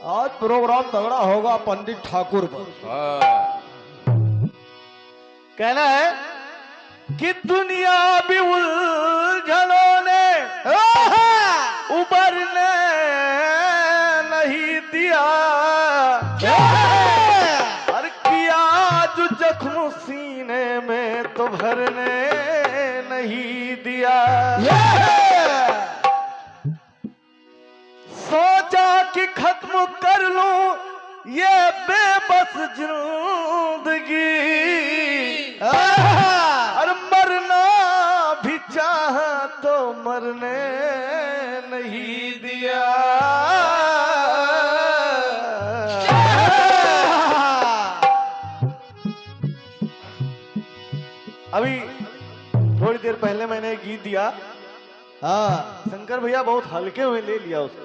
आज प्रोग्राम तगड़ा होगा पंडित ठाकुर पर। कहना है कि दुनिया भी उलझनों ने उबरने नहीं दिया, और किया जो जख्म सीने में तो भरने नहीं दिया। सोचा कि खत्म कर लूं ये बेबस जिंदगी, और मरना भी चाहा तो मरने नहीं दिया। अभी थोड़ी देर पहले मैंने एक गीत दिया। हाँ शंकर भैया बहुत हल्के हुए ले लिया उसको।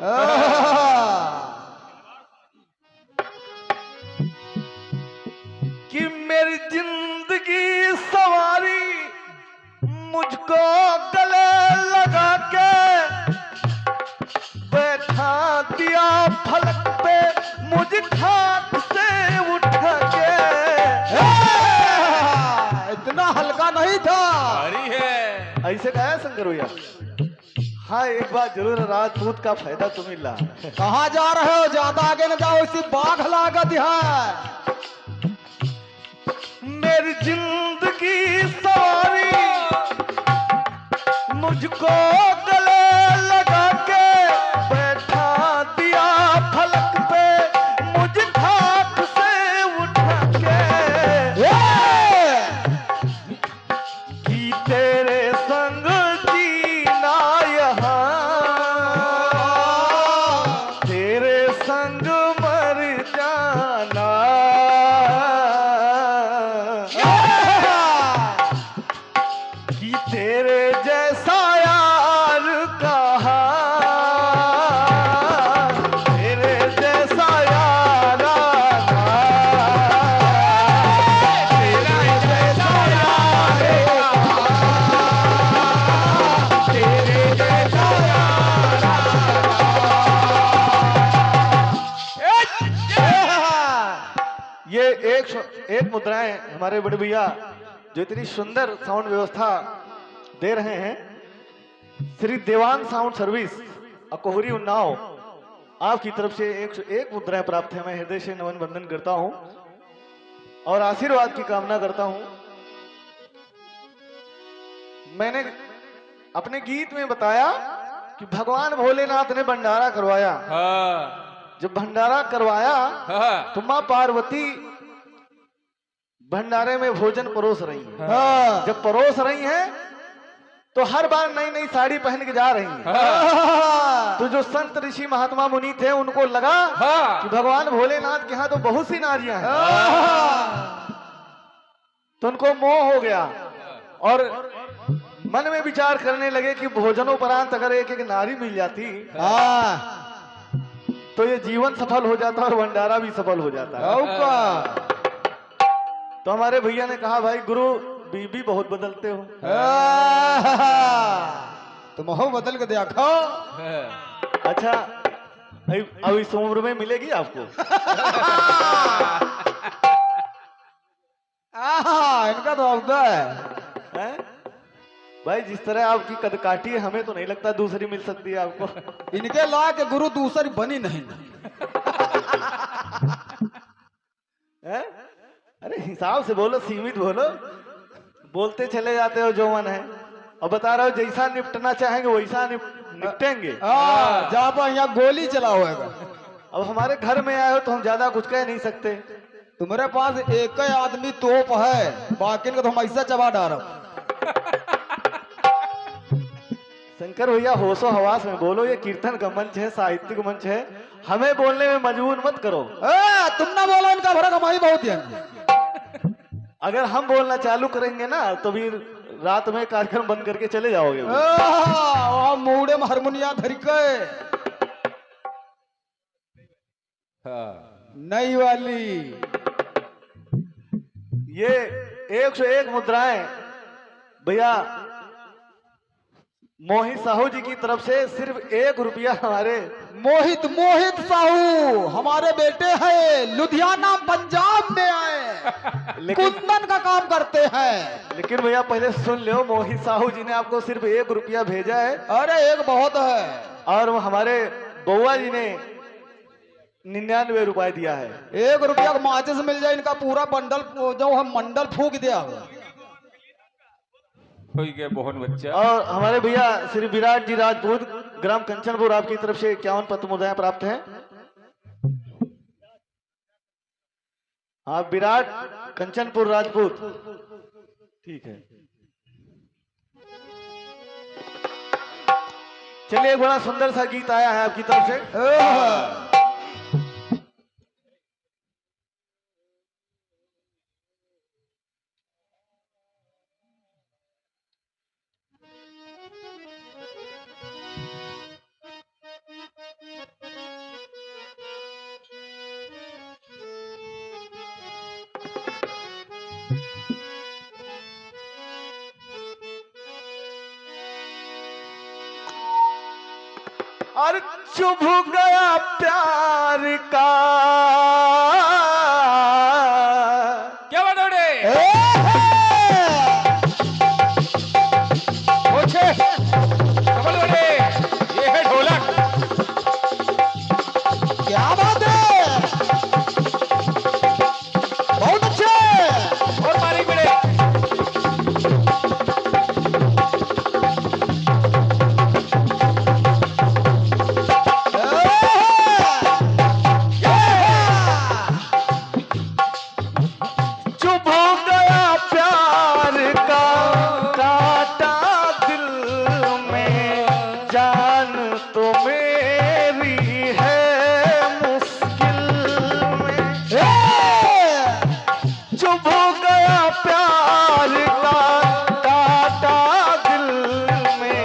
कि मेरी जिंदगी सवारी मुझको गले लगा के बैठा दिया फलक पे मुझे खाक से उठा के। इतना हल्का नहीं था। भारी है। ऐसे कहा शंकर भैया। हाँ एक बात जरूर, राजपूत का फायदा तो मिल रहा है। कहाँ जा रहे हो? ज्यादा आगे न जाओ, इसी बाघ लागत है। मेरी जिंदगी सवारी मुझको गले लगा के बैठा दिया फलक पे मुझे खाक से उठा के। कि तेरे संग जीना यहाँ, तेरे संग मर जाना, कि तेरे जैसा यार कहा, तेरे जैसा यार आना, तेरे जैसा यार कहा, तेरे जैसा यार आना। ये एक मुद्राएं हमारे बड़े भैया जो इतनी सुंदर साउंड व्यवस्था दे रहे हैं, श्री देवांग साउंड सर्विस अकोहरी उन्नाव, आपकी तरफ से 101 मुद्राएं प्राप्त है। मैं हृदय से नमन वंदन करता हूं और आशीर्वाद की कामना करता हूं। मैंने अपने गीत में बताया कि भगवान भोलेनाथ ने भंडारा करवाया। जब भंडारा करवाया तो मां पार्वती भंडारे में भोजन परोस रही है। जब परोस रही हैं तो हर बार नई नई साड़ी पहन के जा रही हैं। तो जो संत ऋषि महात्मा मुनि थे उनको लगा कि भगवान भोलेनाथ के यहाँ तो बहुत सी नारियां हैं। तो उनको मोह हो गया और मन में विचार करने लगे कि भोजनोपरांत अगर एक एक नारी मिल जाती तो ये जीवन सफल हो जाता और भंडारा भी सफल हो जाता। तो हमारे भैया ने कहा भाई गुरु बीबी बहुत बदलते हो। तुम हो बदल के देखो। अच्छा अब इस उम्र में मिलेगी आपको? इनका तो अवधा है भाई, जिस तरह आपकी कदकाठी है हमें तो नहीं लगता दूसरी मिल सकती है आपको। इनके ला के गुरु दूसरी बनी नहीं। है? अरे हिसाब से बोलो, सीमित बोलो, बोलते चले जाते हो जो मन है। और बता रहे हो जैसा निपटना चाहेंगे वैसा निपटेंगे। जब यहाँ गोली चला होगा। अब हमारे घर में आए हो तो हम ज्यादा कुछ कह नहीं सकते। तुम्हारे पास एक ही आदमी तोप है, बाकी को तो हम ऐसा चबा डालो। शंकर भैया होशो हवास में बोलो, ये कीर्तन का मंच है, साहित्यिक मंच है, हमें बोलने में मजबूर मत करो। तुम ना बोलो, इनका भरा कमाई बहुत है। अगर हम बोलना चालू करेंगे ना तो भी रात में कार्यक्रम बंद करके चले जाओगे। मूड़े में हारमोनिया धर के नई वाली ये 101 मुद्राएं भैया मोहित साहू जी की तरफ से सिर्फ 1 रुपया हमारे मोहित मोहित साहू हमारे बेटे हैं, लुधियाना पंजाब में आए, लेकिन कुंदन का काम करते हैं। लेकिन भैया पहले सुन लो, मोहित साहू जी ने आपको सिर्फ 1 रुपया भेजा है अरे एक बहुत है। और वो हमारे बउआ जी ने 99 रुपए दिया है। 1 रुपया का माचिस मिल जाए, इनका पूरा बंडल जो है मंडल फूक दिया। हो गया बहुत बच्चा। और हमारे भैया श्री विराट जी राजपूत ग्राम कंचनपुर आपकी तरफ से 51 पत्र मुद्राएं प्राप्त हैं। हाँ, विराट कंचनपुर राजपूत, ठीक है। चलिए, एक बड़ा सुंदर सा गीत आया है आपकी तरफ से। और चुभ गया प्यार का, क्या बात हो रे? कमल बड़े, ये है ढोलक। क्या बात है, बहुत अच्छे। और मालिक बड़े, चुभ गया प्यार का काटा दिल में, जान तो मेरी है मुश्किल में। चुभ गया प्यार का काटा दिल में,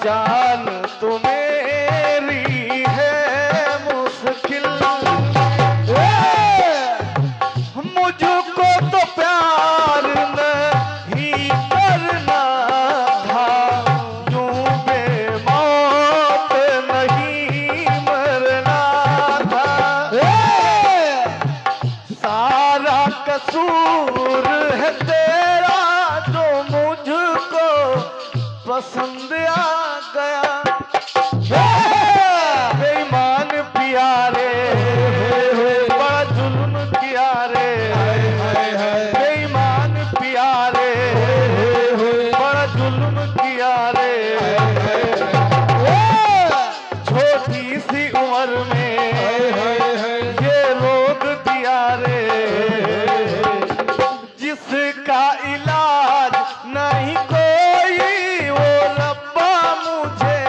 जान तो मेरी है मुश्किल। मुझको तो प्यार नहीं करना था, यूं बेमौत नहीं मरना था। सारा कसूर है तेरा जो मुझको पसंद आ गया। बेईमान प्यारे, बड़ा जुल्म किया रे। बेईमान प्यारे, बड़ा जुल्म किया रे। छोटी सी उम्र में ये रोग दिया रे, जिसका इलाज नहीं कोई, वो रब्बा मुझे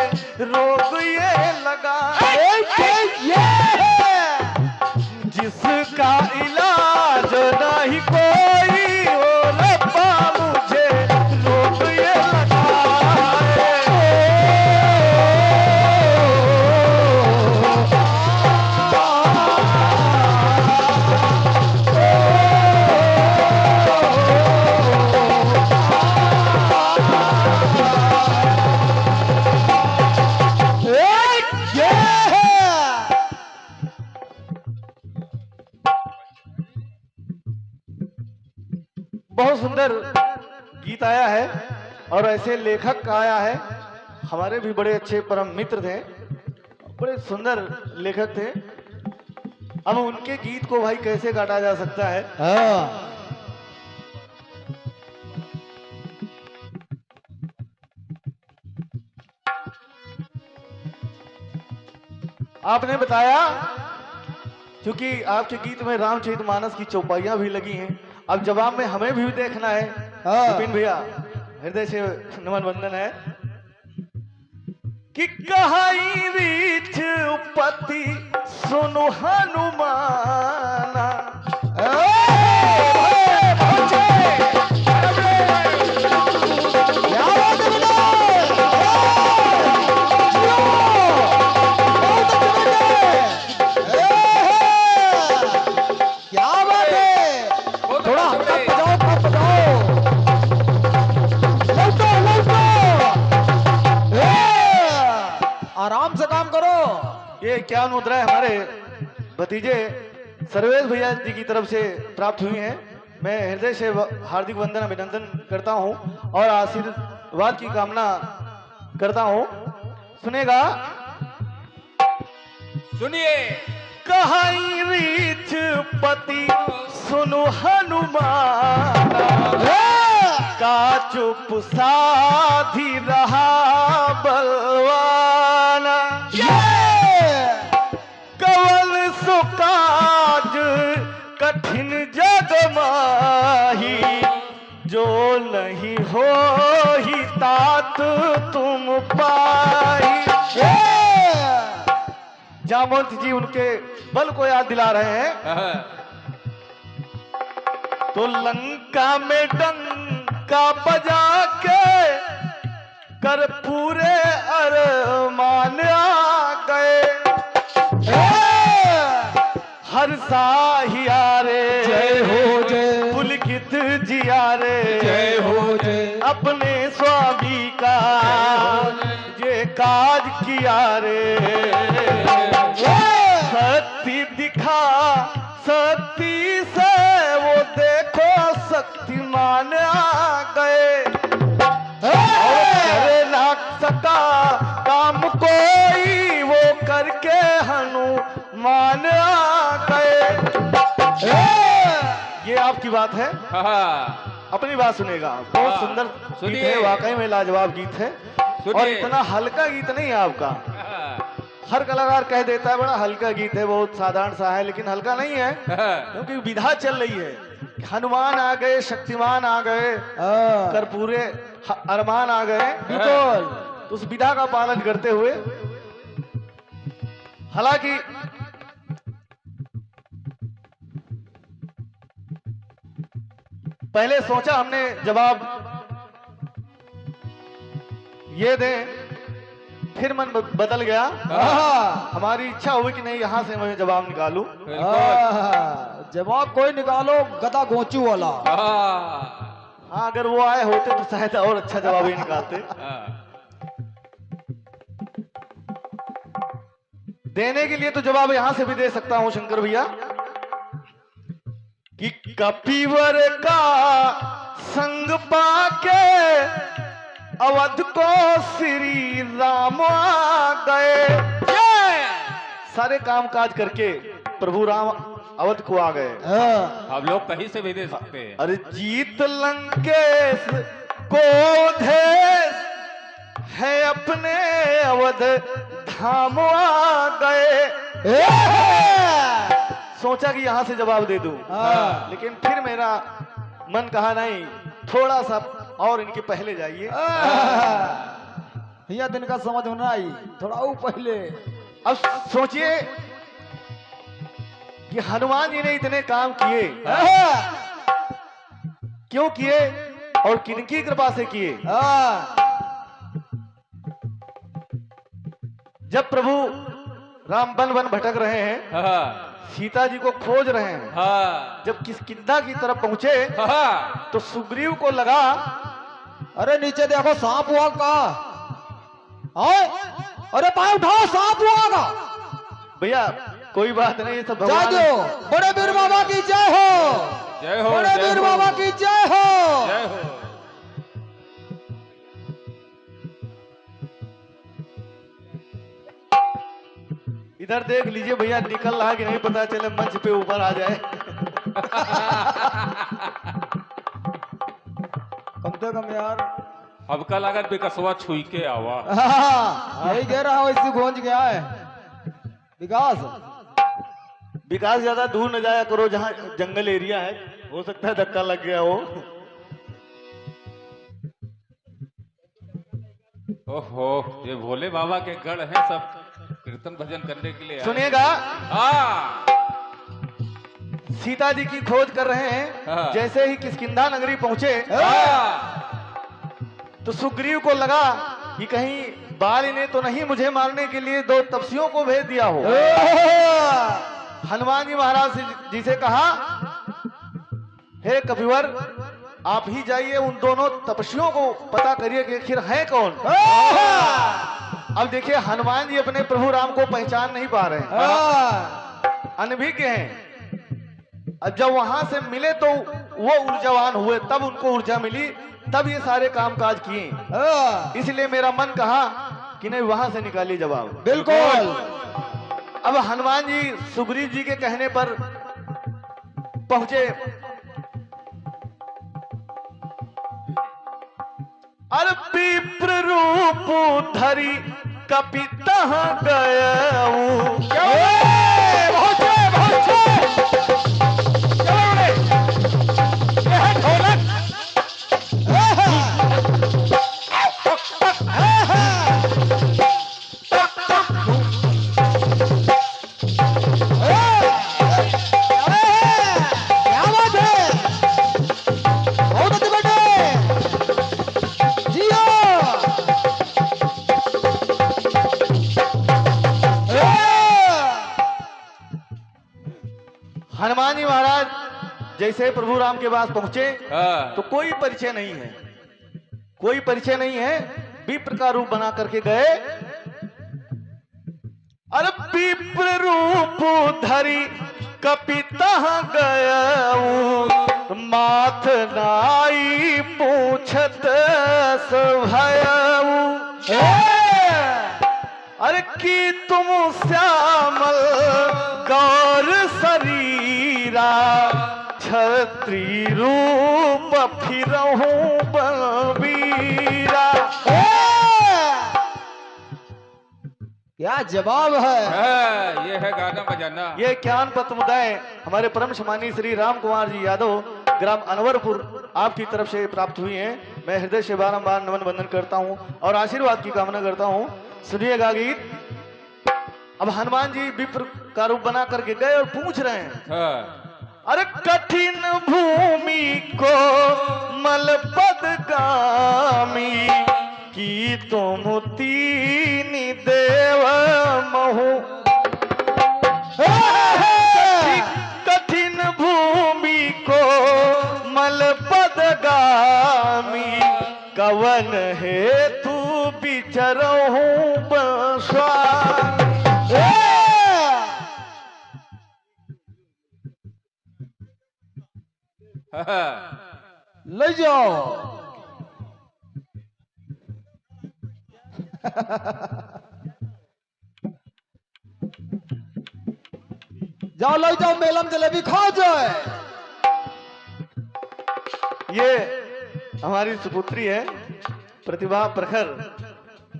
रोग ये लगा। जिसका इलाज नहीं कोई, वो रब्बा मुझे रोग ये लगा। बहुत सुंदर गीत आया है और ऐसे लेखक आया है। हमारे भी बड़े अच्छे परम मित्र थे, बड़े सुंदर लेखक थे। अब उनके गीत को भाई कैसे काटा जा सकता है। आपने बताया क्योंकि आपके गीत में रामचरितमानस की चौपाइयां भी लगी हैं। अब जवाब में हमें भी देखना है। विपिन भैया हृदय से नमन वंदन है कि कहाई रीछ उपति सुनु हनुमाना। प्रणाम करो। ये 51 मुद्राएं हमारे भतीजे सर्वेश भैया जी की तरफ से प्राप्त हुई हैं। मैं हृदय से हार्दिक वंदन अभिनंदन करता हूं और आशीर्वाद की कामना करता हूं। सुनेगा, सुनिए। कहाई रीछ पति सुनु हनुमान, का चुप साधी रहा बलवाना। कवल सुकाज कठिन जग माही, जो नहीं हो ही तात तुम पाई। जामवंत जी उनके बल को याद दिला रहे हैं। तो लंका में डंका बजा के कर पूरे अरमान आ गए। हर साहियारे जय हो जय, पुलकित जियारे जय हो जय, अपने स्वामी का ये काज किया रे। शक्ति दिखा शक्ति से वो देखो शक्तिमान आ गए। करे ना सका काम कोई, वो करके हनुमान आ गए। ये आपकी बात है, अपनी बात सुनेगा। बहुत हाँ, सुंदर गीत सुनिए। है, वाकई में लाजवाब गीत है। और इतना हल्का गीत नहीं है आपका। हर कलाकार कह देता है बड़ा हल्का गीत है, बहुत साधारण सा है, लेकिन हल्का नहीं है, क्योंकि विधा चल रही है। हनुमान आ गए, शक्तिमान आ गए, कर्पूरे अरमान आ गए। बिल्कुल। तो उस विधा का पालन करते हुए, हालांकि पहले सोचा हमने जवाब ये दें, फिर मन बदल गया। हमारी इच्छा हुई कि नहीं यहाँ से मैं जवाब निकालूं। जवाब कोई निकालो, गदा गोचू वाला। हाँ, अगर वो आए होते तो शायद और अच्छा जवाब ही निकालते। देने के लिए तो जवाब यहां से भी दे सकता हूं शंकर भैया, कि कपिवर का संग पाके अवध को श्री राम आ गए। सारे काम काज करके प्रभु राम अवध को आ गए। आप लोग कहीं से भी दे सकते हैं। अरे जीत लंकेश को देश है अपने अवध धाम आ गए। सोचा कि यहां से जवाब दे दूं, लेकिन फिर मेरा मन कहा नहीं, थोड़ा सा और इनके पहले जाइए। भैया दिन का समझ होना आई, थोड़ा वो पहले। अब सोचिए कि हनुमान जी ने इतने काम किए, क्यों किए और किनकी कृपा से किए। जब प्रभु राम वन वन भटक रहे हैं, सीता जी को खोज रहे हैं, जब किष्किंधा की तरफ पहुंचे तो सुग्रीव को लगा, अरे नीचे देखो सांप हुआ का। अरे पाँव उठाओ, सांप हुआ का। भैया कोई बात नहीं, सब जय भगवान। दो, बड़े वीर बाबा की जय हो, जय हो, बड़े जय वीर हो। बाबा की जय हो। जय हो। इधर देख लीजिए भैया, निकल रहा कि नहीं पता चले मंच पे ऊपर आ जाए। कम से कम यार। अब का लागत विकसवा छुई के आवा। यही कह रहा हूँ, इससे गूंज गया है विकास। विकास ज्यादा दूर न जाया करो, जहाँ जंगल एरिया है, हो सकता है धक्का लग गया हो। ओहो, ये भोले बाबा के गढ़ हैं, सब कीर्तन भजन करने के लिए आए। सुनिएगा, हाँ, सीता जी की खोज कर रहे हैं। हाँ। जैसे ही किष्किंधा नगरी पहुंचे तो सुग्रीव को लगा कि कहीं बाली ने तो नहीं मुझे मारने के लिए दो तपस्वियों को भेज दिया हो। हनुमान जी महाराज जी से कहा, हे कपिवर, आप ही जाइए उन दोनों तपस्वियों को पता करिए कि आखिर है कौन। अब देखिए हनुमान जी अपने प्रभु राम को पहचान नहीं पा रहे हैं, हाँ, अनभिज्ञ हैं। अब जब वहां से मिले तो वो ऊर्जावान हुए, तब उनको ऊर्जा मिली, तब ये सारे काम काज किए। हाँ, इसलिए मेरा मन कहा कि नहीं वहां से निकालिए जवाब। बिल्कुल। अब हनुमान जी सुग्रीव जी के कहने पर पहुंचे। अरे विप्र रूप धरी कपिता गयऊ। क्या बात है, बहुत अच्छे बेटे, जियो। हनुमान जी महाराज जैसे प्रभु राम के पास पहुंचे हाँ, तो कोई परिचय नहीं है, कोई परिचय नहीं है। विप्र का रूप बना करके गए। अरे विप्र रूप धरी कपिता गयऊ। माथ नाई पूछत भयऊ। अरे की तुम श्यामल गौर शरीरा। छत्री रूप फिरहूं बलबीरा। क्या जवाब है। हाँ, ये है गाना बजाना। ये ज्ञान पत्रमुदाय हमारे परम सम्मानी श्री राम कुमार जी यादव ग्राम अनवरपुर आपकी तरफ से प्राप्त हुई हैं। मैं हृदय से बारंबार नमन वंदन करता हूं और आशीर्वाद की कामना करता हूं। सुनिएगा गीत। अब हनुमान जी विप्र का रूप बना करके गए और पूछ रहे हैं। हाँ, अरे कठिन भूमि को मलपदगामी। की तुम तीन देव महु। कठिन भूमि को मलपदगामी। कवन हेतु बिचरहूं बस्वामी। हाँ, ले जाओ। जाओ ले जाओ, मेलम जलेबी खा जाए। ये हमारी सुपुत्री है प्रतिभा प्रखर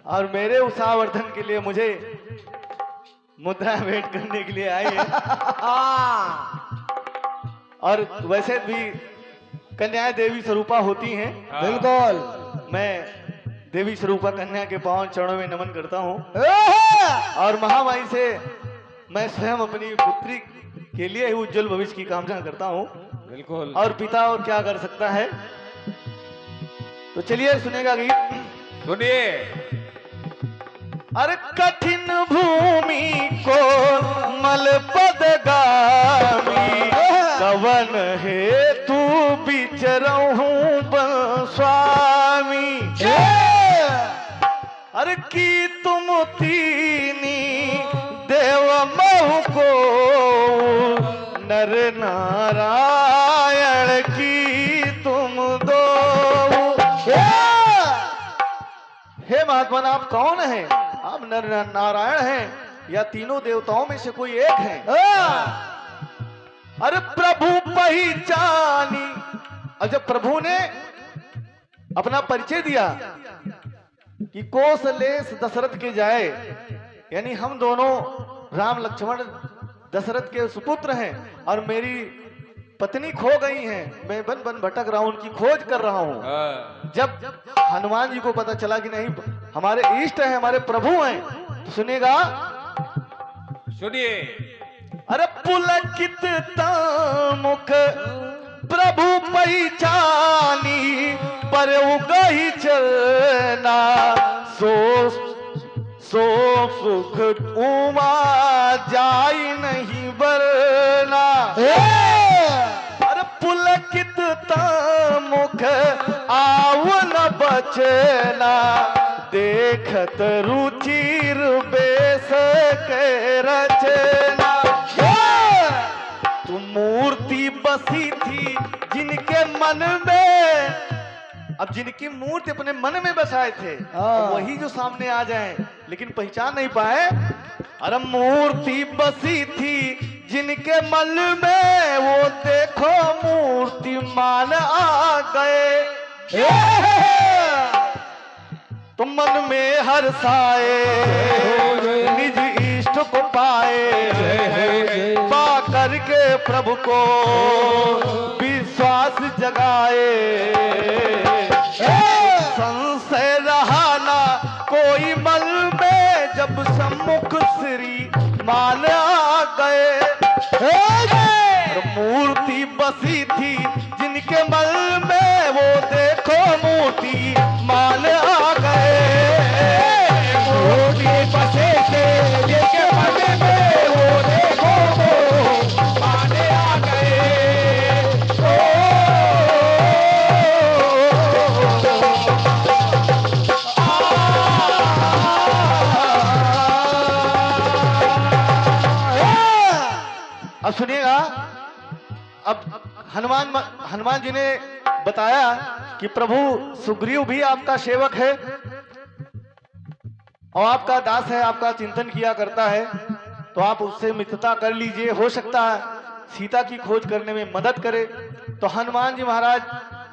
और मेरे उत्साहवर्धन के लिए मुझे मुद्रा भेंट करने के लिए आई है। और वैसे भी कन्याएं देवी स्वरूपा होती हैं। हाँ। बिल्कुल। मैं देवी स्वरूपा कन्या के पावन चरणों में नमन करता हूँ और महामाई से मैं स्वयं अपनी पुत्री के लिए ही उज्जवल भविष्य की कामना करता हूँ। बिल्कुल। और पिता और क्या कर सकता है। तो चलिए सुनेगा गीत। सुनिए। अरे कठिन भूमि को मलपदगामी। कवन हेतु बिचरहूं बस्वामी। अरे की तुम तीनी देव महु को। नर नारायण की तुम दो। हे महात्मा आप कौन हैं? आप नर नारायण हैं या तीनों देवताओं में से कोई एक हैं? अरे प्रभु पहचानी। और जब प्रभु ने अपना परिचय दिया कि कौशलेश दशरथ के जाए, यानी हम दोनों राम लक्ष्मण दशरथ के सुपुत्र हैं और मेरी पत्नी खो गई हैं, मैं बन बन भटक रहा हूं, उनकी खोज कर रहा हूं। हाँ, जब हनुमान जी को पता चला कि नहीं हमारे इष्ट हैं, हमारे प्रभु हैं, तो सुनेगा। सुनिए। अरे पुलकित मुख प्रभु पहचानी। पर उगही चलना सो सुख उमा जाई नहीं बरना। अरे पुलकित मुख आव न बचना। देखत रुचिर बेस के रचना। तू मूर्ति बसी थी जिनके मन में, अब जिनकी मूर्ति अपने मन में बसाए थे वही जो सामने आ जाए, लेकिन पहचान नहीं पाए। अरे मूर्ति बसी थी जिनके मन में, वो देखो मूर्ति मान आ गए। तो मन में हर्षाए निज इष्ट को पाए, पा करके प्रभु को विश्वास जगाए। संशय रहा ना कोई मन में, जब सम्मुख श्री मान आ गए। मूर्ति बसी थी जिनके मन में, वो देखो मूर्ति मान आ गए। मूर्ति बसे थे जिनके मन में, वो देखो मान आ गए। अब सुनिएगा, अब हनुमान जी ने बताया कि प्रभु सुग्रीव भी आपका सेवक है और आपका दास है, आपका चिंतन किया करता है, तो आप उससे मित्रता कर लीजिए, हो सकता है सीता की खोज करने में मदद करे। तो हनुमान जी महाराज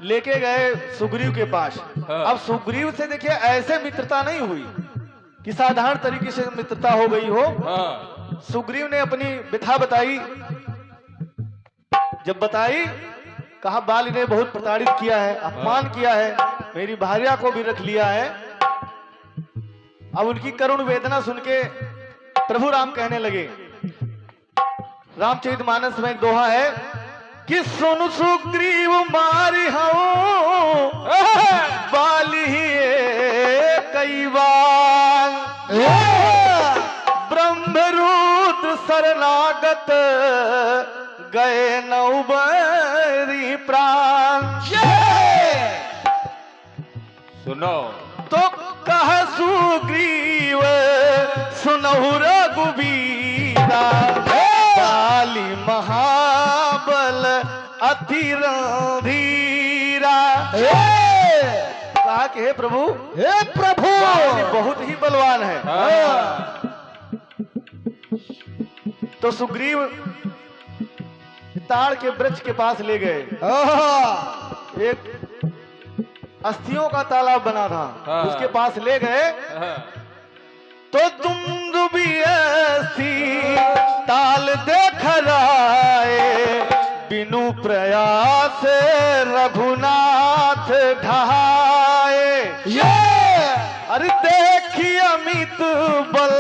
लेके गए सुग्रीव के पास। अब सुग्रीव से देखिए ऐसे मित्रता नहीं हुई कि साधारण तरीके से मित्रता हो गई हो। सुग्रीव ने अपनी व्यथा बताई, जब बताई कहा बाली ने बहुत प्रताड़ित किया है, अपमान किया है, मेरी भार्या को भी रख लिया है। अब उनकी करुण वेदना सुन के प्रभु राम कहने लगे, रामचरितमानस में एक दोहा है कि सुन सुग्रीव मारी हूं बाली कई बार, ब्रह्मरुद्र शरणागत गए नौबरी प्राण। सुनो तो कह सुग्रीव सुनहु रघुबीरा, बाली महाबल अति रणधीरा। कहा कि हे प्रभु बाली बहुत ही बलवान है। तो सुग्रीव ताड़ के वृक्ष के पास ले गए। एक अस्थियों का तालाब बना था, उसके पास ले गए। तो तुम दुबी अस्थि ताल देख राए, बिनु प्रयास रघुनाथ ढहाए। अरे देखी अमित बल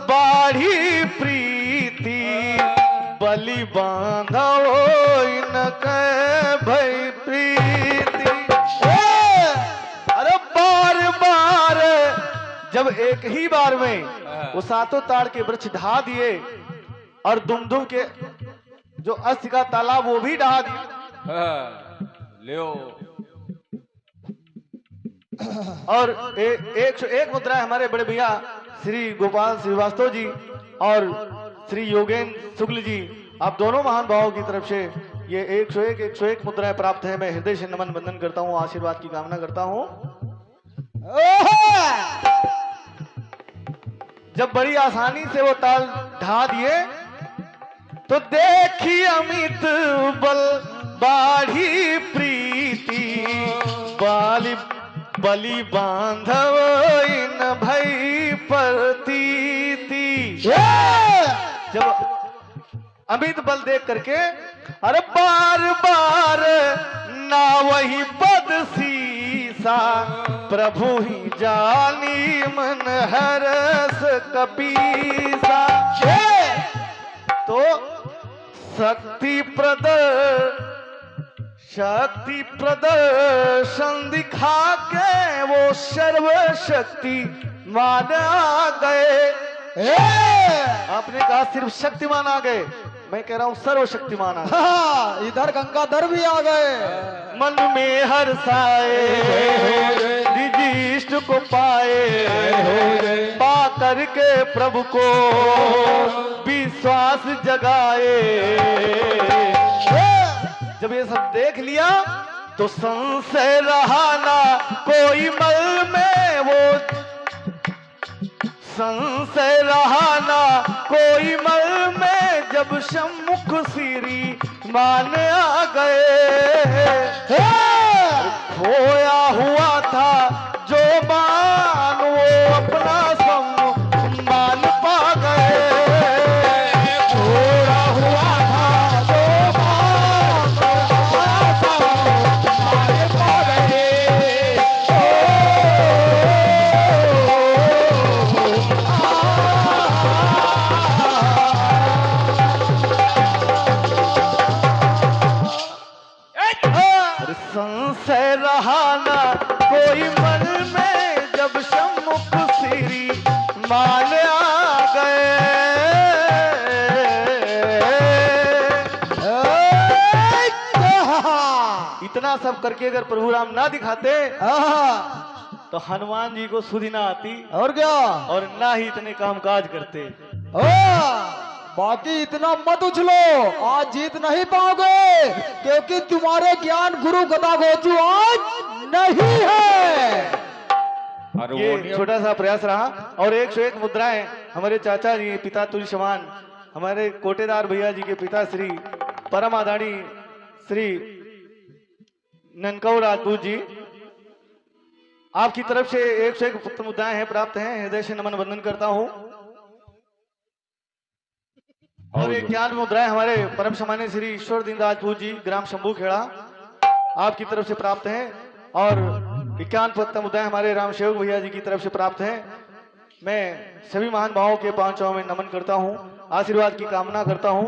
बाढ़ी प्रीति, बलि बांधो इनके भय प्रीति। अरे बार बार जब एक ही बार में वो सातों ताड़ के वृक्ष ढहा दिए और दुमदुम के जो अस्थि का तालाब वो भी ढहा दिए। लियो और 101 मुद्रा हमारे बड़े भैया श्री गोपाल श्रीवास्तव जी और श्री योगेंद्र शुक्ल जी, आप दोनों महान भावों की तरफ से ये 101 मुद्राएं प्राप्त है। मैं हृदय से नमन बंदन करता हूँ, आशीर्वाद की कामना करता हूँ। जब बड़ी आसानी से वो ताल ढा दिए तो देखी अमित बल बाढ़ी प्रीति, बाली बलि बांधव इन भई प्रतीति। जब अमित बल देख करके अरे बार बार ना वही पद सीसा, प्रभु ही जानी मन हरस कपीसा। तो शक्ति प्रदर्शन दिखा के वो सर्वशक्ति माना गए। आपने कहा सिर्फ शक्तिमान आ गए, मैं कह रहा हूं सर्वशक्तिमान आ गए। इधर गंगाधर भी आ गए। मन में हर्षाए निज इष्ट को पाए, पा करके प्रभु को विश्वास जगाए। जब ये सब देख लिया तो संशय रहा ना कोई मन में, वो संशय रहा ना कोई मन में, जब सम्मुख श्री मान आ गए। खोया हुआ था जो मान, वो अपना सम्मान पा गए। खोया हुआ था जो मान, मान पा गए। संशय रहा ना कोई मन में, जब सम्मुख श्री मान आ गए। इतना सब करके अगर प्रभु राम ना दिखाते तो हनुमान जी को सुधि ना आती, और क्या, और ना ही इतने कामकाज करते। बाकी इतना मत उछलो, आज जीत नहीं पाओगे, क्योंकि तुम्हारे ज्ञान गुरु गदा गोचू आज नहीं है। अरे ये वो नहीं छोटा सा प्रयास रहा। और 101 मुद्राएं हमारे चाचा जी पिता तुल्य समान, हमारे कोटेदार भैया जी के पिता श्री परम आदरणीय श्री ननकौ राजपूत जी, आपकी तरफ से 101 पुत्र मुद्राएं हैं प्राप्त हैं। हृदय से नमन वंदन करता हूँ। और एक ज्ञान मुद्राएं हमारे परम सम्मानित श्री ईश्वर दीन राजपूत जी ग्राम शंभू खेड़ा, आपकी तरफ से प्राप्त हैं। और 51 पत्ता मुद्राएं हमारे राम सेवक भैया जी की तरफ से प्राप्त हैं। मैं सभी महान भावों के पांचों में नमन करता हूं, आशीर्वाद की कामना करता हूं।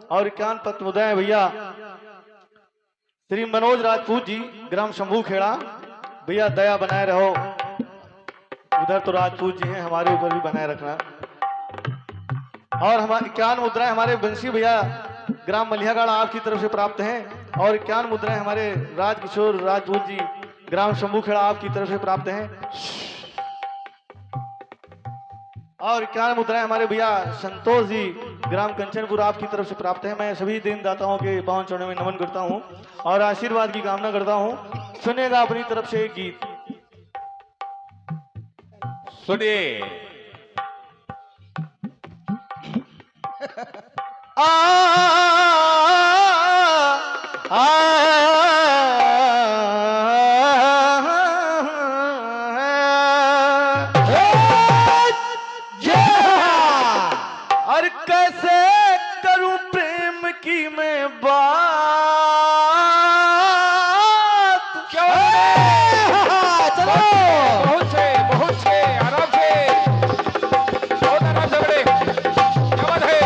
और 51 पत्ता मुद्राएं भैया श्री मनोज राजपूत जी ग्राम शंभू खेड़ा, भैया दया बनाए रहो, उधर तो राजपूत जी हैं, हमारे ऊपर भी बनाए रखना। और हमारी 51 मुद्राएं हमारे बंशी भैया ग्राम मलियागढ़ आपकी तरफ से प्राप्त हैं। और 51 मुद्राएं हमारे राजकिशोर राजपूत जी ग्राम शंभू खेड़ा आपकी तरफ से प्राप्त हैं। और 51 मुद्राएं हमारे भैया संतोष जी ग्राम कंचनपुर आपकी तरफ से प्राप्त हैं। मैं सभी देनदाताओं के पावन चरणों में नमन करता हूं और आशीर्वाद की कामना करता हूं। सुनेगा अपनी तरफ से एक गीत। सुनिए। आ और कैसे करूं प्रेम की मैं बात। चलो बहुत से आराम से, बहुत आराम से बड़े। क्या बात है,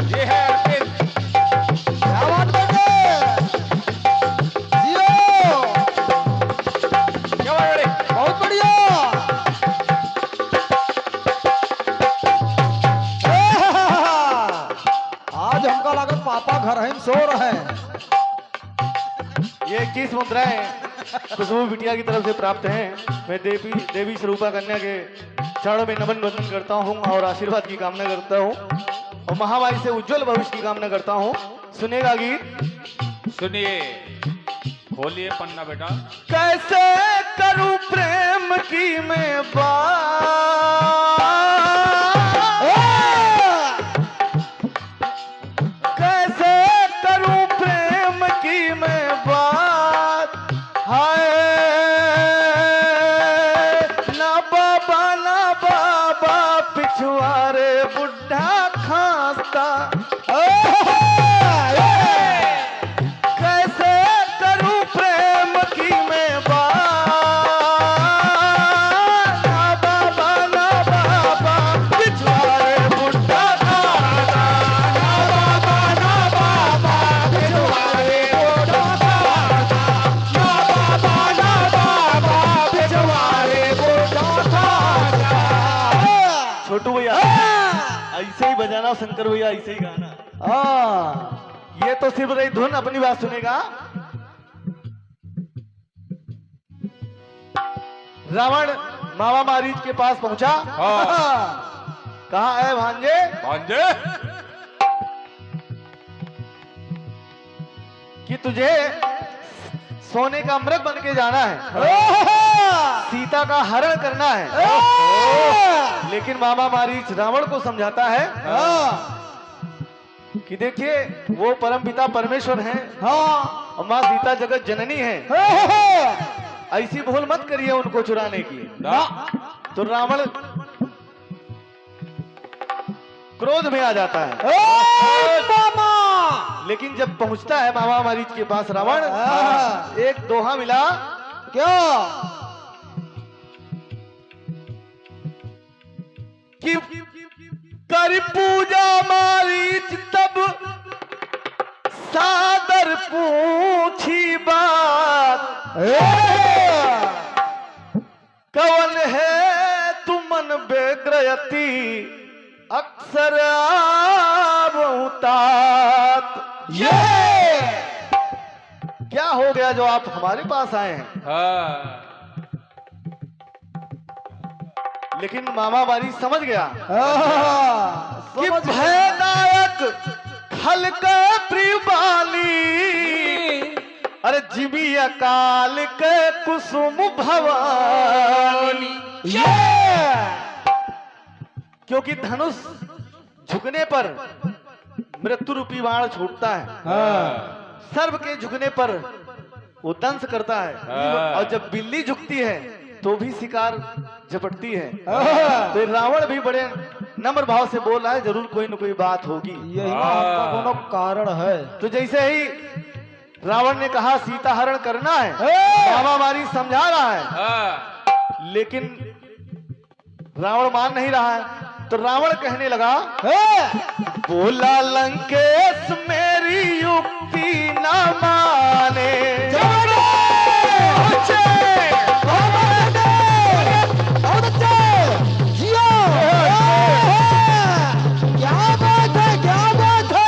ये है अर्पित। क्या बात है, जियो, क्या बात है बड़े। बहुत बढ़िया। आज हमका लागत पापा घर है सो रहे हैं। ये 21 मुद्राएं खुशबू बिटिया की तरफ से प्राप्त हैं। मैं देवी स्वरूपा कन्या के चरणों में नमन वंदन करता हूं और आशीर्वाद की कामना करता हूं और महामारी से उज्जवल भविष्य की कामना करता हूं। सुनेगा गीत। सुनिए, खोलिए पन्ना बेटा। कैसे करूं प्रेम की मैं बात, कैसे करूं प्रेम की मैं बात। हाय ना बाबा पिछुआरे बुढ़ा खांसता। कैसे करूं प्रेम की मैं बात, ना बाबा पिछुआरे बुढ़ा खांसता। ना बाबा पिछुआरे बुढ़ा खांसता। ना बाबा पिछुआरे बुढ़ा खांसता। छोटू भैया ऐसे ही बजाना, शंकर भैया ऐसे ही गाना। ये तो सिर्फ रही धुन, अपनी बात सुनेगा। रावण मामा मारीच के पास पहुंचा। कहा है भांजे, भांजे कि तुझे सोने का मृग बन के जाना है, सीता का हरण करना है। लेकिन मामा मारीच रावण को समझाता है कि देखिए वो परम पिता परमेश्वर हैं और माँ सीता जगत जननी है, ऐसी भूल मत करिए उनको चुराने की। तो रावण क्रोध में आ जाता है। लेकिन जब पहुंचता है मामा मारीच के पास रावण, एक दोहा मिला। क्या? कि कर पूजा मारीच तब सादर पूछी बात, कवन है तुमन बेग्रयती अक्सर बहुतात। ये क्या हो गया जो आप हमारे पास आए हैं? लेकिन मामा मारी समझ गया कि भयदायक खलक प्रियबाली, अरे जिबी अकाल के कुसुम भवानी। क्योंकि धनुष झुकने पर मृत्यु रूपी बाण छूटता है, सर्व के झुकने पर वो दंश करता है, और जब बिल्ली झुकती है तो भी शिकार झपटती है। तो रावण भी बड़े नम्र भाव से बोल रहा है, जरूर कोई न कोई बात होगी, यही आपका कोनो कारण है। तो जैसे ही रावण ने कहा सीता हरण करना है, मामा मारी समझा रहा है, लेकिन रावण मान नहीं रहा है। तो रावण कहने लगा, बोला लंकेश मेरी युक्ति न माने, क्या बात है, क्या बात है।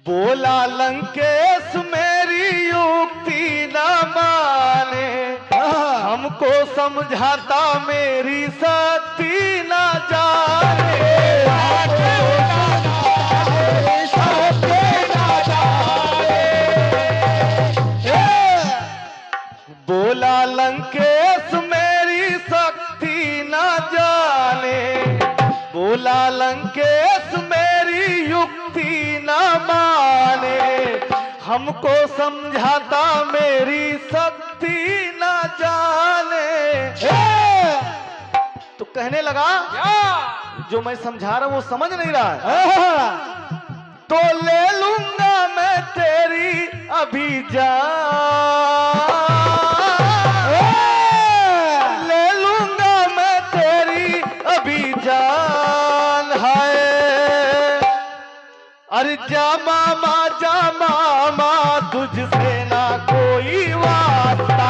बोला लंकेश मेरी युक्ति न माने, हमको समझाता मेरी शक्ति न जाने। बोला लंकेश मेरी शक्ति न जाने, बोला लंकेश मेरी युक्ति न माने, हमको समझाता मेरी शक्ति न जाने। तो कहने लगा, जो मैं समझा रहा हूं वो समझ नहीं रहा है, तो ले लूंगा मैं तेरी अभी जान, ले लूंगा मैं तेरी अभी जान। है अरे जा मामा तुझसे ना कोई वास्ता,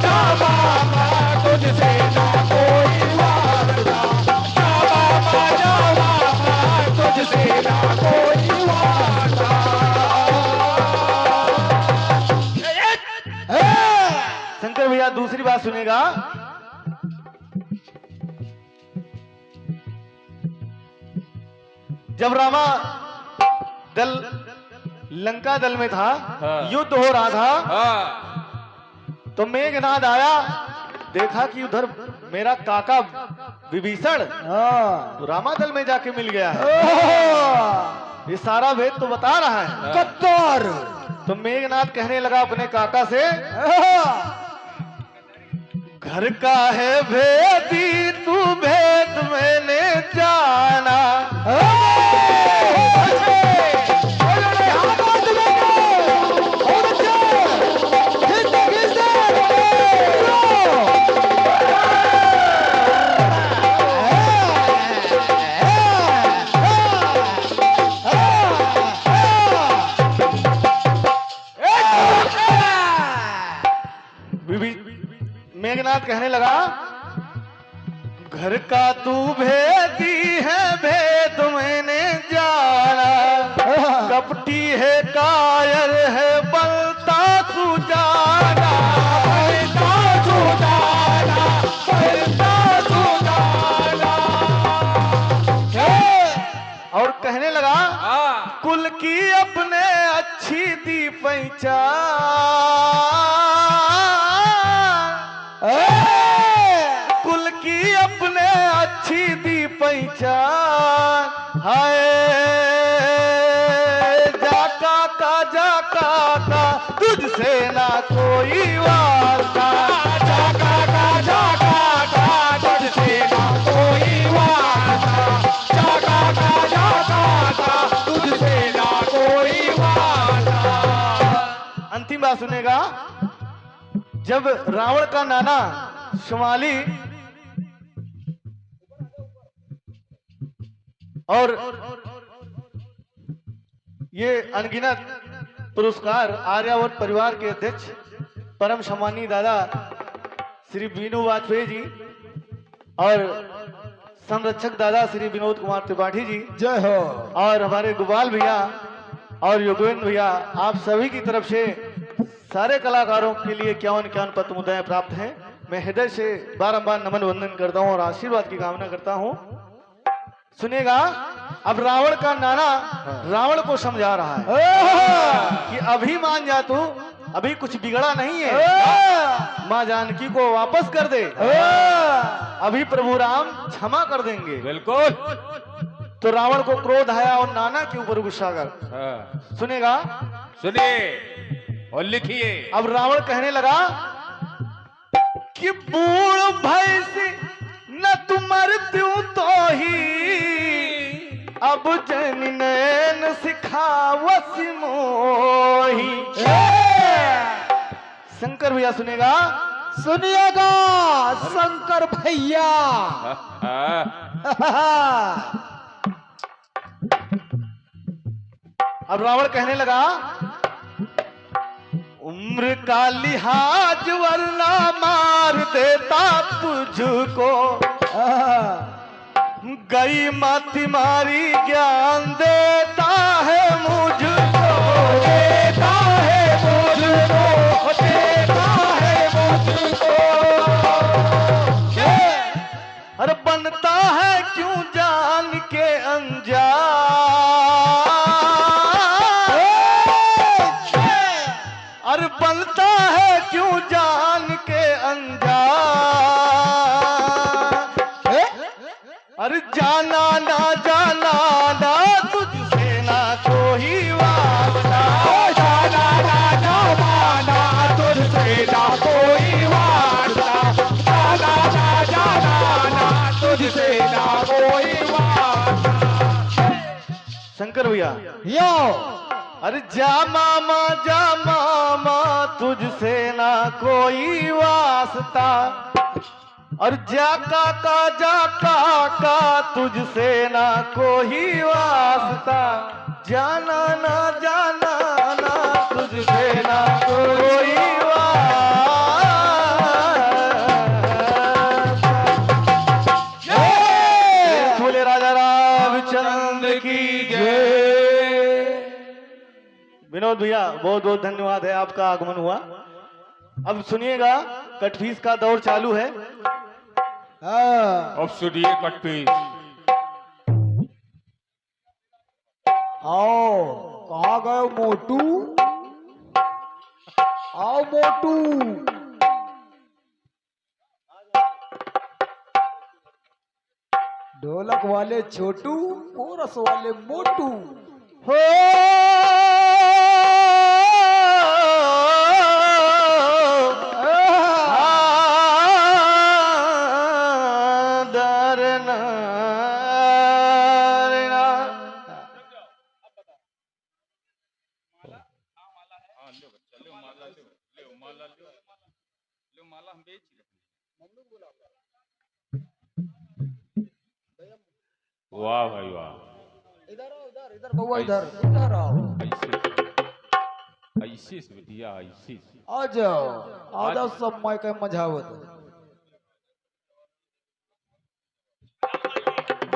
जा मामा तुझसे ना कोई वास्ता, जा मामा तुझसे ना कोई वास्ता। शंकर भैया दूसरी बात सुनेगा। जब रामा दल लंका दल में था, युद्ध हो रहा था, तो मेघनाद आया, देखा कि उधर मेरा काका विभीषण तो रामा दल में जाके मिल गया है। ये सारा भेद तो बता रहा है कत्तर। तो मेघनाद कहने लगा अपने काका से, घर का है भेदी तू भेद मैंने जाना। मेघनाथ कहने लगा, घर का तू भेदी है भेद मैंने जाना, कपटी है कायर है बनता सुजाना, बनता सुजाना, बनता सुजाना। और कहने लगा कुल की अपने अच्छी दी पहचान, कुल की अपने अच्छी दी पहचान। हाय जा तुझसे ना कोई वास्ता, जा तुझसे ना कोई वास्ता, जा तुझसे ना कोई वास्ता। अंतिम बात सुनेगा, जब रावण का नाना शुमाली और ये अनगिनत पुरस्कार आर्यावर्त परिवार के अध्यक्ष परम सम्मानीय दादा श्री बीनू वाजपेयी जी और संरक्षक दादा श्री विनोद कुमार त्रिपाठी जी, जय हो। और हमारे गोपाल भैया और योगेंद्र भैया, आप सभी की तरफ से सारे कलाकारों के लिए 51 पत्र मुद्राएं प्राप्त हैं। मैं हृदय से बारंबार नमन वंदन करता हूं और आशीर्वाद की कामना करता हूं। सुनेगा, अब रावण का नाना रावण को समझा रहा है कि अभी मान जा तू, अभी कुछ बिगड़ा नहीं है, माँ जानकी को वापस कर दे, अभी प्रभु राम क्षमा कर देंगे। बिल्कुल। तो रावण को क्रोध आया और नाना के ऊपर गुस्सा कर। सुनेगा, सुनिए और लिखिए। अब रावण कहने लगा कि बूढ़ भैंस न तुम मृत्यु तो ही, अब जन नैन सिखावस मोही। शंकर भैया सुनेगा, सुनिएगा शंकर भैया। अब रावण कहने लगा, उम्र का लिहाज वरना मार देता तुझको, गई माँ तुम्हारी ज्ञान देता है मुझको, देता है मुझको, देता है मुझको। अरे बनता है क्यों जान के अनजान, अरे बनता है क्यों जान के अनजान। अरे जाना ना जाना ना तुझसे ना कोई वास्ता, जाना ना जाना ना तुझसे ना कोई वास्ता, जाना ना जाना ना तुझसे ना कोई वास्ता। शंकर भैया, यो अरे जा मामा तुझसे ना कोई वास्ता, और जा काका तुझसे ना कोई वास्ता, जाना ना जाना ना तुझसे ना कोई वास्ता। बोले राजा रामचंद्र की जय। विनोद भैया बहुत बहुत धन्यवाद है, आपका आगमन हुआ। अब सुनिएगा, कटफीस का दौर चालू है। अब सुनिए कटपीस। आओ, कहाँ गए मोटू? आओ मोटू। ढोलक वाले छोटू, कोरस वाले मोटू। हो वाह भाई वाह। इधर आओ, इधर बउआ, इधर आओ। ऐसे से बिटिया, ऐसे से आ जाओ, आ जाओ, सब मैं के मझावत।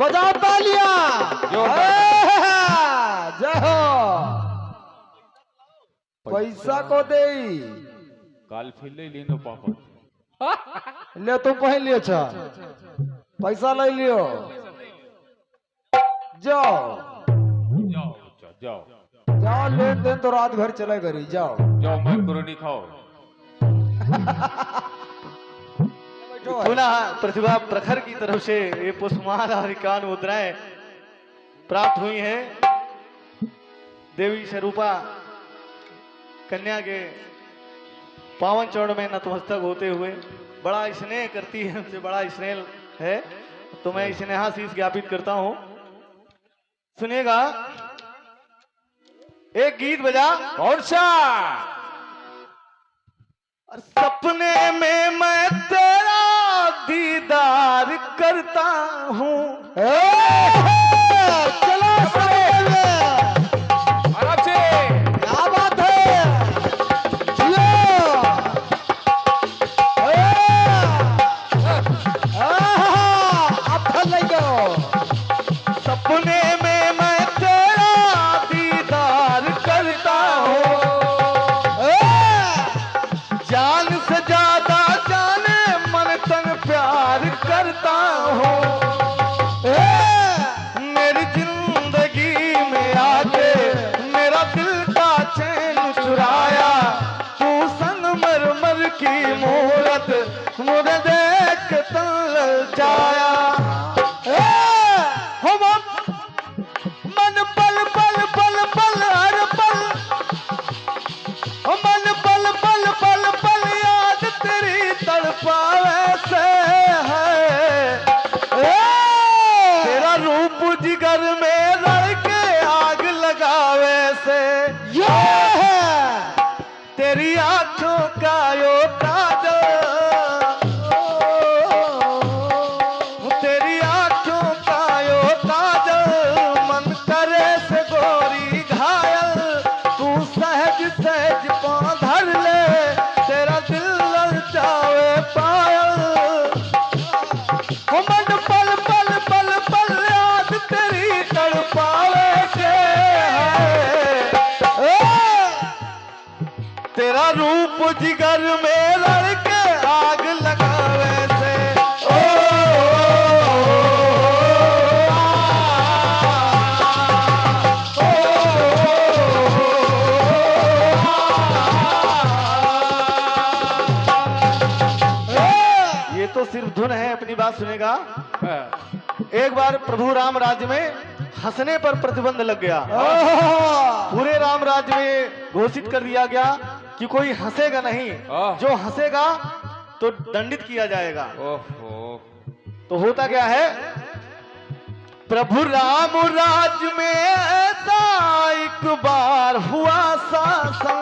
बजाओ तालियां। जोरदार। जय हो। पैसा को दे काल फिर लेनो पापा ले, तुम पहन लियो छा, पैसा ले लियो। जाओ जाओ जाओ जाओ, लेन देन तो रात भर चले घरी। जाओ जाओ मैक्रोनी खाओ। पुनः प्रतिभा प्रखर की तरफ से ये पुष्पमाल और एकावन मुद्राएं प्राप्त हुई हैं। देवी स्वरूपा कन्या के पावन चरण में नतमस्तक होते हुए बड़ा स्नेह करती है, हमसे बड़ा स्नेह है, तो मैं स्नेहाशीष ज्ञापित करता हूं। सुनिएगा, एक गीत बजा। कौन सा? और सपने में मैं तेरा दीदार करता हूँ। चलो आराम से। क्या बात है। जियो। अब फल नहीं गयो। सपने में मैं तेरा दीदार करता हूँ, जान से ज्यादा जाने मन तन प्यार करता हूँ। मेरी जिंदगी में आके मेरा दिल का चैन चुराया, तू संगमरमर की मूरत मुझे देख के तन ललचाया। मन पल पल पल पल हर पल, मन पल पल पल पल याद तेरी तड़पावे से है। तेरा रूप जिगर में लड़के आग लगावे से ये है। तेरी आंखों का यो काजल, तेरी आंखों का यो काजल, मन करे से गोरी घायल, तू सहज सहज पाँव धर ले, तेरा दिल ललचावे पायल। मन पल पल पल पल याद तेरी तड़पावे से है। तेरा रूप जिगर में लड़के आग लगावे से। ये तो सिर्फ धुन है, अपनी बात सुनेगा। एक बार प्रभु राम राज्य में हंसने पर प्रतिबंध लग गया। पूरे राम राज्य में घोषित कर दिया गया कि कोई हंसेगा नहीं, जो हंसेगा तो दंडित किया जाएगा। ओहो। तो होता क्या है, प्रभु राम राज्य में ऐसा एक बार हुआ शासन।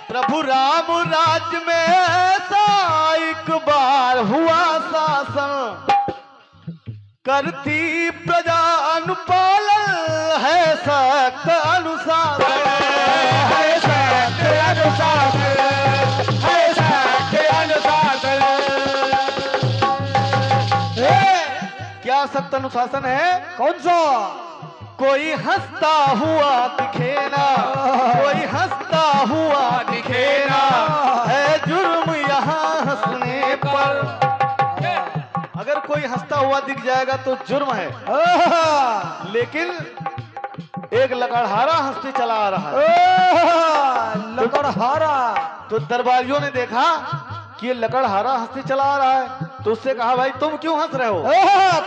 प्रभु राम राज्य में ऐसा एक बार हुआ शासन, करती प्रजा अनुपालन है सख्त अनुशासन, है सख्त अनुशासन, है सख्त अनुशासन। क्या सख्त अनुशासन है? कौन सा? कोई हंसता हुआ दिखे ना, कोई हंसता हुआ दिखे ना, है जुर्म यहाँ हंसने पर। अगर कोई हंसता हुआ दिख जाएगा तो जुर्म है, लेकिन एक लकड़हारा हंसते चला आ रहा है। लकड़हारा। तो दरबारियों ने देखा कि ये लकड़हारा हंसते चला आ रहा है, तो उससे कहा भाई तुम क्यों हंस रहे हो?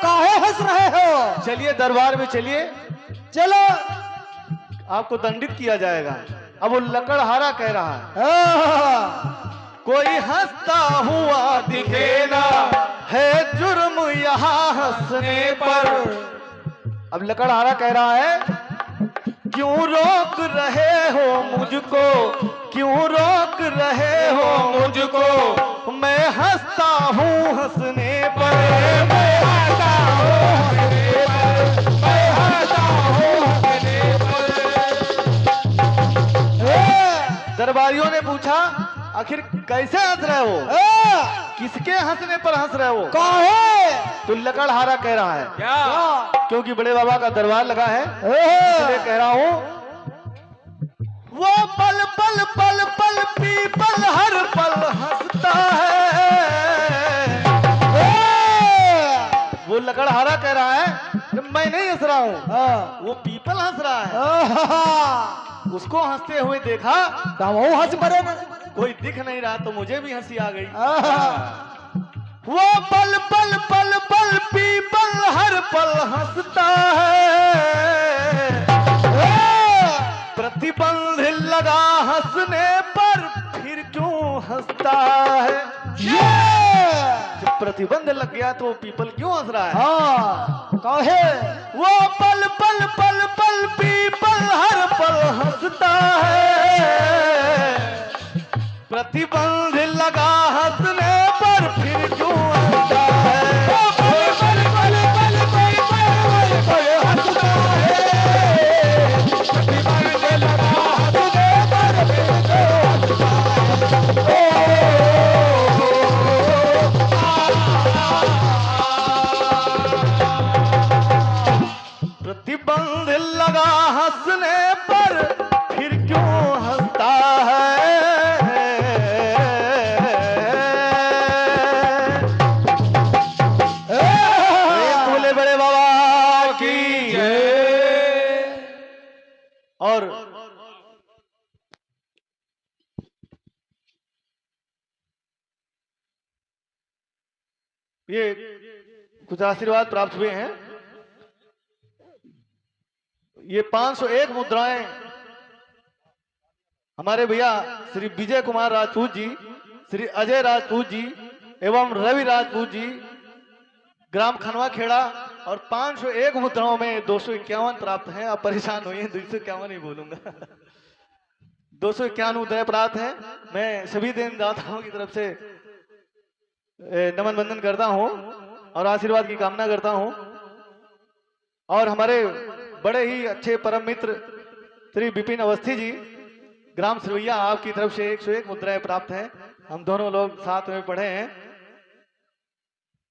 काहे हंस रहे हो? चलिए दरबार में चलिए, चलो आपको दंडित किया जाएगा। अब वो लकड़हारा कह रहा है, कोई हंसता हुआ दिखे ना, है जुर्म यहाँ हंसने पर। अब लकड़हारा कह रहा है, क्यों रोक रहे हो मुझको, क्यों रोक रहे हो मुझको, मैं हंसता हूँ हंसने पर, मैं हंसता हूँ हंसने पर, मैं हंसता हूँ हंसने पर। दरबारियों ने कैसे हंस रहे हो? ए, किसके हंसने पर हंस रहे हो? काहे? तो लकड़हारा कह रहा है, क्या? क्योंकि बड़े बाबा का दरबार लगा है, ए, इसलिए कह रहा हूँ। वो पल पल पल पल पीपल हर पल हंसता है। वो लकड़हारा कह रहा है कि मैं नहीं हंस रहा हूँ, हाँ, वो पीपल हंस रहा है। आहा, उसको हंसते हुए देखा, तब वो हंस पड़े ना। कोई दिख नहीं रहा, तो मुझे भी हंसी आ गई। आहा, वो पल पल पल पल पीपल हर पल हंसता है। प्रतिबंध लगा हंसने पर फिर क्यों हंसता है? जब प्रतिबंध लग गया तो पीपल क्यों हंस रहा है? हाँ, काहे? वो पल पल पल पल पीपल हर पल हंसता है। प्रतिबंध लगा हंसने पर फिर क्यों हंसता है? पल पल पल पल पल पल पल हंसता है। प्रतिबंध लगा हंसने पर फिर क्यों हंसता है? प्रतिबंध लगा हंसने पर फिर क्यों हंसता है? बोले बड़े बाबा की जय। और ये कुछ आशीर्वाद प्राप्त हुए हैं। ये 501 मुद्राएं हमारे भैया श्री विजय कुमार राजपूत जी, श्री अजय राजपूत जी एवं रवि राजपूत जी, ग्राम खनवा खेड़ा, और 501 मुद्राओं में 251 प्राप्त हैं। आप परेशान हुए, 251 ही बोलूंगा। 251 मुद्राएं प्राप्त हैं। मैं सभी देनदाताओं की तरफ से नमन बंदन करता हूं और आशीर्वाद की कामना करता हूं। और हमारे बड़े ही अच्छे परम मित्र श्री विपिन अवस्थी जी, ग्राम सिरवैया, आपकी तरफ से 101 मुद्राएं प्राप्त हैं। हम दोनों लोग साथ में पढ़े हैं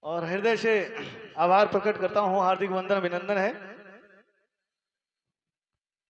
और हृदय से आभार प्रकट करता हूं। हार्दिक वंदन अभिनंदन है।